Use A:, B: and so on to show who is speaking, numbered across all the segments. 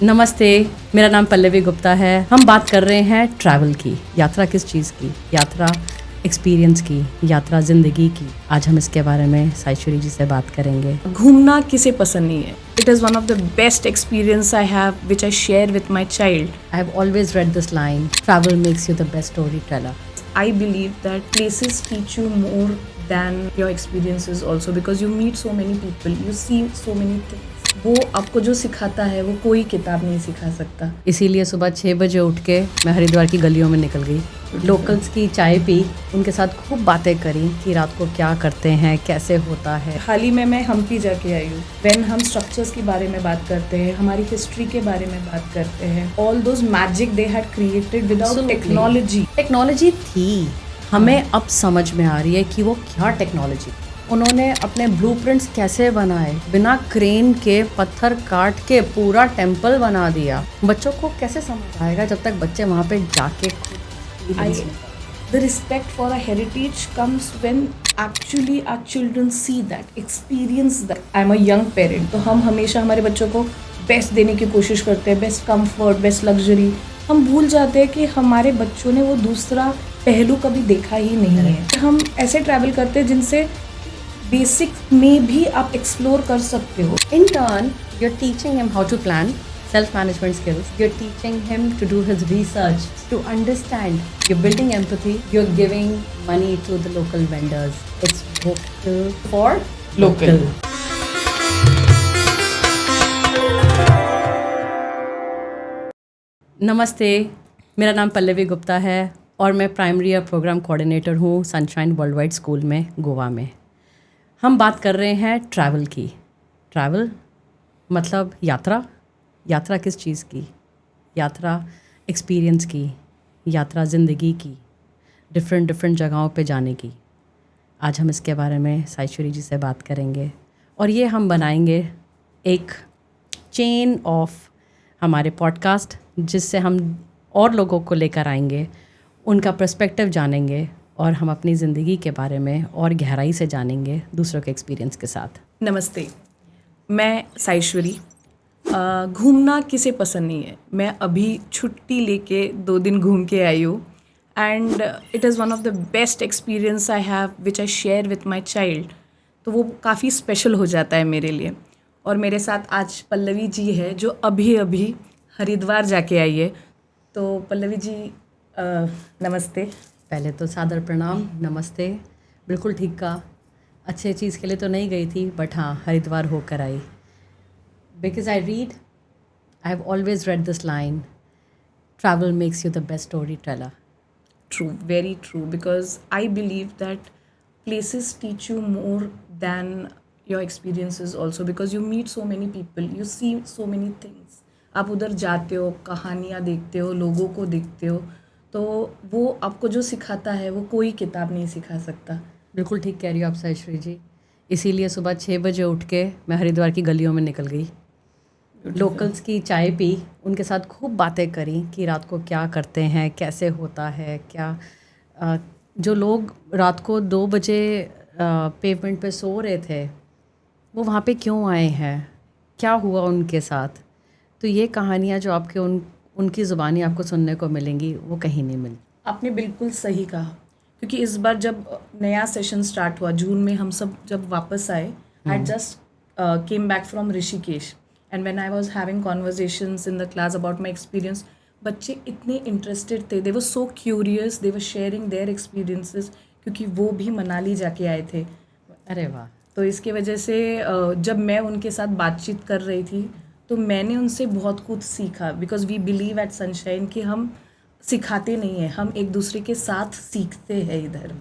A: नमस्ते, मेरा नाम पल्लवी गुप्ता है। हम बात कर रहे हैं ट्रैवल की। यात्रा किस चीज़ की? यात्रा एक्सपीरियंस की, यात्रा ज़िंदगी की। आज हम इसके बारे में साइश्वरी जी से बात करेंगे।
B: घूमना किसे पसंद नहीं है? It is one of the best experience I have which I share with my child.
A: I have always read this line, travel makes you the best story Taylor.
B: I believe that places teach you more than your experiences also because you meet so many people, you see so many things. वो आपको जो सिखाता है वो कोई किताब नहीं सिखा सकता.
A: इसीलिए सुबह 6 बजे उठ के मैं हरिद्वार की गलियों में निकल गई, लोकल्स की चाय पी, उनके साथ खूब बातें करी कि रात को क्या करते हैं, कैसे होता है.
B: हाल ही में मैं हम्पी जाके आई हूँ. व्हेन हम स्ट्रक्चर्स के बारे में बात करते हैं, हमारी हिस्ट्री के बारे में बात करते हैं, all those magic they had created without technology.
A: Technology थी, हमें अब समझ में आ रही है कि वो क्या टेक्नोलॉजी. उन्होंने अपने ब्लूप्रिंट्स कैसे बनाए, बिना क्रेन के पत्थर काट के पूरा टेम्पल बना दिया. बच्चों को कैसे समझ आएगा जब तक बच्चे वहाँ पे जाके
B: The respect for our heritage comes when actually our children see that, experience that. I'm a young parent, तो हम हमेशा हमारे बच्चों को बेस्ट देने की कोशिश करते हैं, बेस्ट कंफर्ट, बेस्ट लग्जरी. हम भूल जाते हैं कि हमारे बच्चों ने वो दूसरा पहलू कभी देखा ही नहीं है. हम ऐसे ट्रैवल करते हैं जिनसे बेसिक में भी आप एक्सप्लोर कर सकते हो.
A: In turn, you're teaching him how to plan, self-management skills. You're teaching him to do his research, to understand. You're building empathy. You're giving money to the local vendors. It's vocal for local. नमस्ते, मेरा नाम पल्लवी गुप्ता है और मैं primary programme coordinator हूँ sunshine world wide school में, गोवा में. हम बात कर रहे हैं ट्रैवल की. ट्रैवल मतलब यात्रा. यात्रा किस चीज़ की? यात्रा एक्सपीरियंस की, यात्रा ज़िंदगी की, डिफरेंट जगहों पे जाने की. आज हम इसके बारे में साइश्वरी जी से बात करेंगे और ये हम बनाएंगे एक चेन ऑफ हमारे पॉडकास्ट, जिससे हम और लोगों को लेकर आएंगे, उनका पर्सपेक्टिव जानेंगे और हम अपनी ज़िंदगी के बारे में और गहराई से जानेंगे दूसरों के एक्सपीरियंस के साथ.
B: नमस्ते, मैं साइश्वरी. घूमना किसे पसंद नहीं है? मैं अभी छुट्टी लेके 2 दिन घूम के आई हूँ and it is one of the best experience I have which I share with my child. तो वो काफ़ी स्पेशल हो जाता है मेरे लिए. और मेरे साथ आज पल्लवी जी है जो अभी हरिद्वार जाके आई है. तो पल्लवी जी नमस्ते.
A: पहले तो सादर प्रणाम. नमस्ते. बिल्कुल ठीक कहा. अच्छे चीज़ के लिए तो नहीं गई थी, बट हाँ, हरिद्वार होकर आई. Because I have always read this line, travel makes you the best story teller.
B: True, very true, because I believe that places teach you more than your experiences also because you meet so many people, you see so many things. आप उधर जाते हो, कहानियाँ देखते हो, लोगों को देखते हो, तो वो आपको जो सिखाता है वो कोई किताब नहीं सिखा सकता.
A: बिल्कुल ठीक कह रही हो आप साइश्वरी जी. इसीलिए सुबह 6 बजे उठ के मैं हरिद्वार की गलियों में निकल गई, लोकल्स की चाय पी, उनके साथ खूब बातें करी कि रात को क्या करते हैं, कैसे होता है, क्या जो लोग रात को 2 बजे पेवमेंट पे सो रहे थे वो वहाँ पे क्यों आए हैं, क्या हुआ उनके साथ. तो ये कहानियाँ जो आपके उनकी ज़ुबानी आपको सुनने को मिलेंगी वो कहीं नहीं मिलती.
B: आपने बिल्कुल सही कहा, क्योंकि इस बार जब नया सेशन स्टार्ट हुआ जून में, हम सब जब वापस आए, I just came back from Rishikesh. And when I was having conversations in the class about my experience, बच्चे इतने इंटरेस्टेड थे, they were so curious, they were sharing their experiences, क्योंकि वो भी मनाली जाके आए थे.
A: अरे वाह.
B: तो इसके वजह से जब मैं उनके साथ बातचीत कर रही थी तो मैंने उनसे बहुत कुछ सीखा. Because we believe at Sunshine कि हम सिखाते नहीं हैं, हम एक दूसरे के साथ सीखते हैं इधर.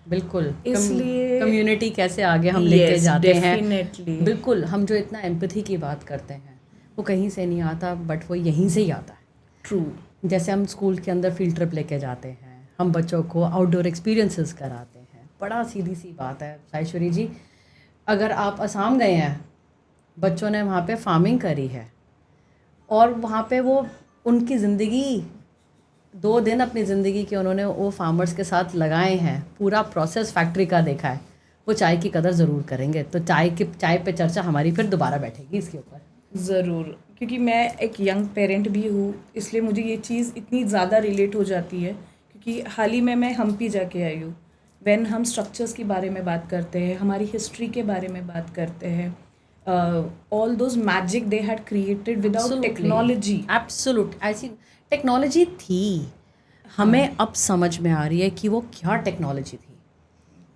A: बिल्कुल.
B: इसलिए
A: कम्युनिटी कैसे आगे हम लेके जाते हैं.
B: डेफिनेटली.
A: बिल्कुल. हम जो इतना एम्पैथी की बात करते हैं वो कहीं से नहीं आता, बट वो यहीं से ही आता है.
B: ट्रू.
A: जैसे हम स्कूल के अंदर फील्ड ट्रिप लेके जाते हैं, हम बच्चों को आउटडोर एक्सपीरियंसेस कराते हैं. बड़ा सीधी सी बात है साइश्वरी जी, अगर आप असम गए हैं, बच्चों ने वहाँ पे फार्मिंग करी है और वहाँ पे वो उनकी ज़िंदगी 2 दिन अपनी ज़िंदगी के उन्होंने वो फार्मर्स के साथ लगाए हैं, पूरा प्रोसेस फैक्ट्री का देखा है. वो चाय की कदर ज़रूर करेंगे. तो चाय पे चर्चा हमारी फिर दोबारा बैठेगी इसके ऊपर.
B: ज़रूर. क्योंकि मैं एक यंग पेरेंट भी हूँ, इसलिए मुझे ये चीज़ इतनी ज़्यादा रिलेट हो जाती है, क्योंकि हाल ही में मैं हम्पी जाके आई हूँ। व्हेन हम स्ट्रक्चर्स के बारे में बात करते हैं, हमारी हिस्ट्री के बारे में बात करते हैं, all those magic they had created without technology.
A: Absolute, ऐसी टेक्नोलॉजी थी, हमें अब समझ में आ रही है कि वो क्या टेक्नोलॉजी थी,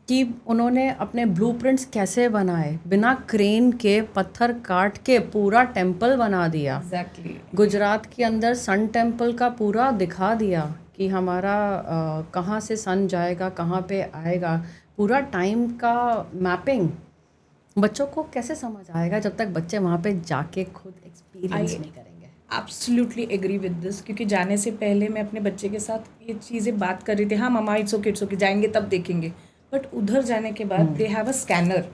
A: कि उन्होंने अपने ब्लूप्रिंट्स कैसे बनाए, बिना क्रेन के पत्थर काट के पूरा टेम्पल बना दिया।
B: एग्जैक्टली।
A: गुजरात के अंदर सन टेम्पल का पूरा दिखा दिया कि हमारा कहाँ से सन जाएगा, कहाँ पे आएगा, पूरा टाइम का मैपिंग। बच्चों को कैसे समझ आएगा जब तक बच्चे वहाँ पे जाके खुद एक्सपीरियंस नहीं करेंगे।
B: एब्सोल्युटली एग्री विद दिस, क्योंकि जाने से पहले मैं अपने बच्चे के साथ ये चीज़ें बात कर रही थी, हाँ मम्मा इट्स ओके जाएंगे तब देखेंगे, बट उधर जाने के बाद दे हैव अ स्कैनर,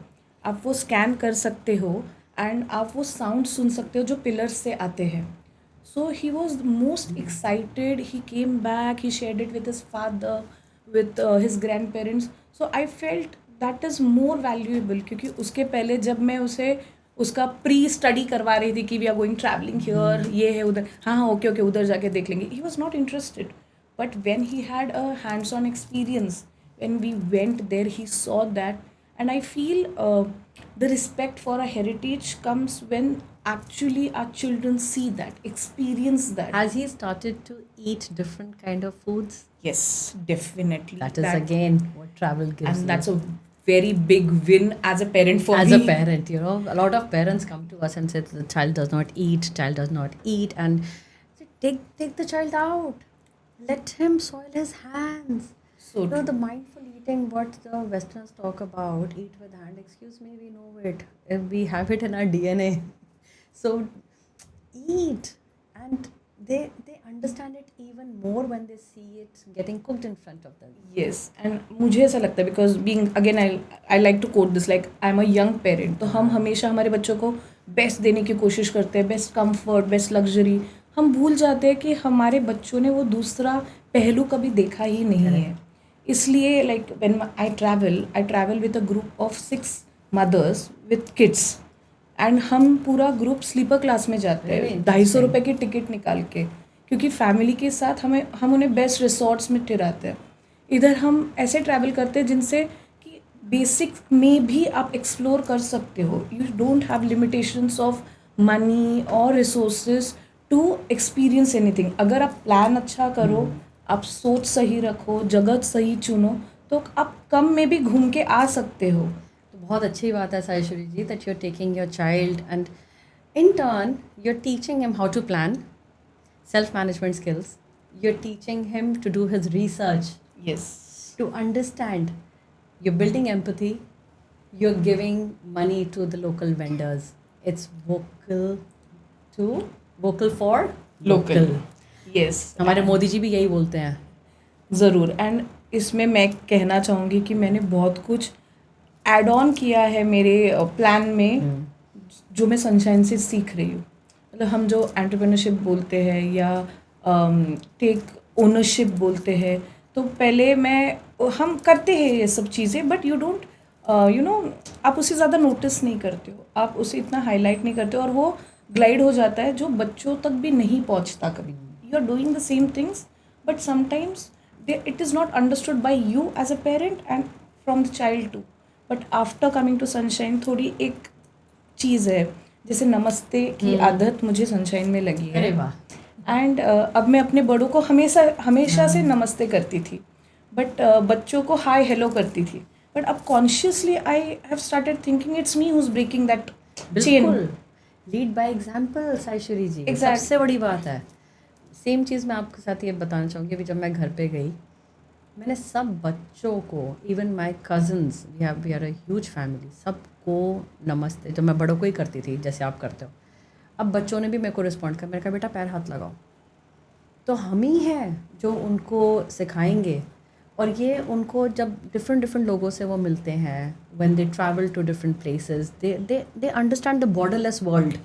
B: आप वो स्कैन कर सकते हो एंड आप वो साउंड सुन सकते हो जो पिलर्स से आते हैं। So he was most excited, he came back, he shared it with his father, with his grand parents. So I felt that is more valuable, क्योंकि उसके पहले जब मैं उसे उसका प्री स्टडी करवा रही थी कि we are going travelling here, ये है उधर, हाँ हाँ ओके उधर जाके देख लेंगे, he was not interested. But when he had a hands on experience, when we went there, he saw that, and I feel the respect for a heritage comes when actually our children see that, experience that.
A: Has he started to eat different kind of foods?
B: Yes, definitely.
A: That is again what travel gives
B: and
A: you.
B: that's a very big win as a parent for
A: As
B: me.
A: a parent, you know, a lot of parents come to us and say the child does not eat, and say, take the child out, let him soil his hands.
B: So
A: You know,
B: true.
A: the mindful eating, what the Westerners talk about, eat with hand, excuse me, we know it. We have it in our DNA. So eat, and they understand it even more when they see it getting cooked in front of them.
B: Yes, and मुझे ऐसा लगता है, because being again I like to quote this, like I am a young parent, तो हम हमेशा हमारे बच्चों को बेस्ट देने की कोशिश करते हैं, बेस्ट कंफर्ट, बेस्ट लग्जरी। हम भूल जाते हैं कि हमारे बच्चों ने वो दूसरा पहलू कभी देखा ही नहीं है। इसलिए like when I travel with a group of 6 mothers with kids, and हम पूरा ग्रुप स्लीपर क्लास में जाते हैं 250 रुपये की टिकट निकाल के, क्योंकि फैमिली के साथ हम उन्हें बेस्ट रिसोर्ट्स में ठहराते हैं। इधर हम ऐसे ट्रैवल करते हैं जिनसे कि बेसिक में भी आप एक्सप्लोर कर सकते हो, you don't have limitations of money और रिसोर्सेज टू एक्सपीरियंस एनीथिंग। अगर आप प्लान अच्छा करो, आप सोच सही रखो, जगह सही चुनो, तो आप कम में भी घूम के आ सकते हो।
A: तो बहुत अच्छी बात है Saishwari ji, that you are taking your child and in turn you are teaching him how to plan, self management skills, you're teaching him to do his research,
B: Yes.
A: to understand, you're building empathy, you're giving money to the local vendors. It's vocal for local.
B: Yes.
A: हमारे मोदी जी भी यही बोलते हैं।
B: ज़रूर, and इसमें मैं कहना चाहूँगी कि मैंने बहुत कुछ ऐड ऑन किया है मेरे प्लान में, जो मैं सनशाइन से सीख रही हूँ। मतलब हम जो एंटरप्रेन्योरशिप बोलते हैं या टेक ओनरशिप बोलते हैं, तो पहले हम करते हैं ये सब चीज़ें, बट यू डोंट आप उसे ज़्यादा नोटिस नहीं करते हो, आप उसे इतना हाईलाइट नहीं करते हो, और वो ग्लाइड हो जाता है, जो बच्चों तक भी नहीं पहुँचता कभी। You are doing the same things, but sometimes it is not understood by you as a parent and from the child too. But after coming to sunshine, थोड़ी एक चीज़ है, जैसे नमस्ते की आदत मुझे सनशाइन में लगी है।
A: अरे वाह।
B: एंड अब मैं अपने बड़ों को हमेशा से नमस्ते करती थी, बट बच्चों को हाय हेलो करती थी, बट अब consciously I have started thinking it's me who is breaking that chain.
A: Lead by example Saishwari ji,
B: Exactly.
A: सबसे बड़ी बात है। सेम चीज़ मैं आपके साथ ये बताना चाहूँगी, अभी जब मैं घर पे गई, मैंने सब बच्चों को, even my cousins, we are a huge family, सबको नमस्ते, जब मैं बड़ों को ही करती थी जैसे आप करते हो, अब बच्चों ने भी मेरे को रिस्पॉन्ड कर, मैंने कहा बेटा पैर हाथ लगाओ। तो हम ही हैं जो उनको सिखाएंगे, और ये उनको जब डिफरेंट लोगों से वो मिलते हैं, when they travel to different places, they understand the borderless world.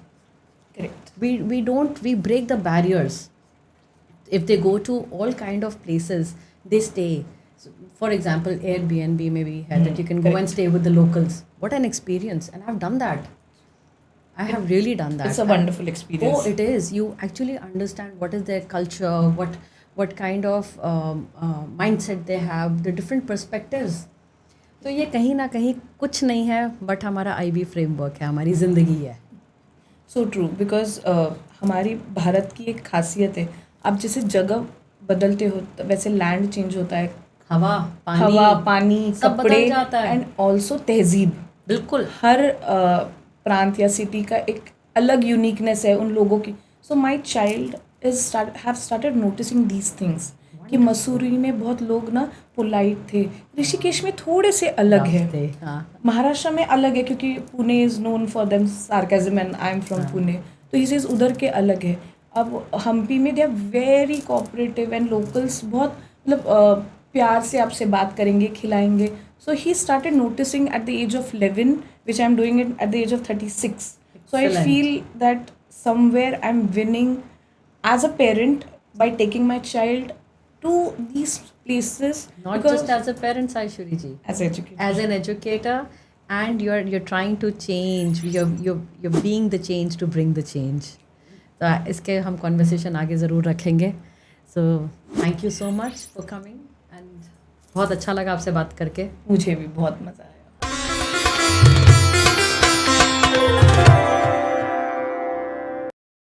B: Correct.
A: We break the barriers. If they go to all kind of places, they stay. So, for example, Airbnb maybe had that you can go and stay with the locals. What an experience! And I've done that. I have really done that.
B: It's a wonderful experience.
A: Oh, it is. You actually understand what is their culture, what kind of mindset they have, the different perspectives. तो ये कहीं ना कहीं कुछ नहीं है but हमारा IB framework है, हमारी ज़िंदगी है.
B: सो ट्रू, बिकॉज हमारी भारत की एक खासियत है, आप जैसे जगह बदलते हो वैसे लैंड चेंज होता है,
A: हवा पानी सब
B: कपड़े
A: बदल जाता है.
B: एंड ऑल्सो तहजीब.
A: बिल्कुल.
B: हर प्रांत या सिटी का एक अलग यूनिकनेस है उन लोगों की. So my child have started noticing these things कि मसूरी में बहुत लोग ना पोलाइट थे, ऋषिकेश में थोड़े से अलग है, महाराष्ट्र में अलग है क्योंकि Pune is known for them sarcasm and I am from Pune, तो ये चीज़ उधर के अलग है. अब हम्पी में they are very cooperative and locals बहुत मतलब प्यार से आपसे बात करेंगे, खिलाएंगे. So he started noticing at the age of 11 which I am doing it at the age of 36. So I feel that somewhere I am winning as a parent by taking my child to these places.
A: Not just as a parent, Saishwari ji. As an educator, and you're trying to change. You're being the change to bring the change. तो इसके हम conversation आगे ज़रूर रखेंगे. So thank you so much for coming and बहुत अच्छा लगा आपसे बात करके.
B: मुझे भी बहुत मज़ा आया.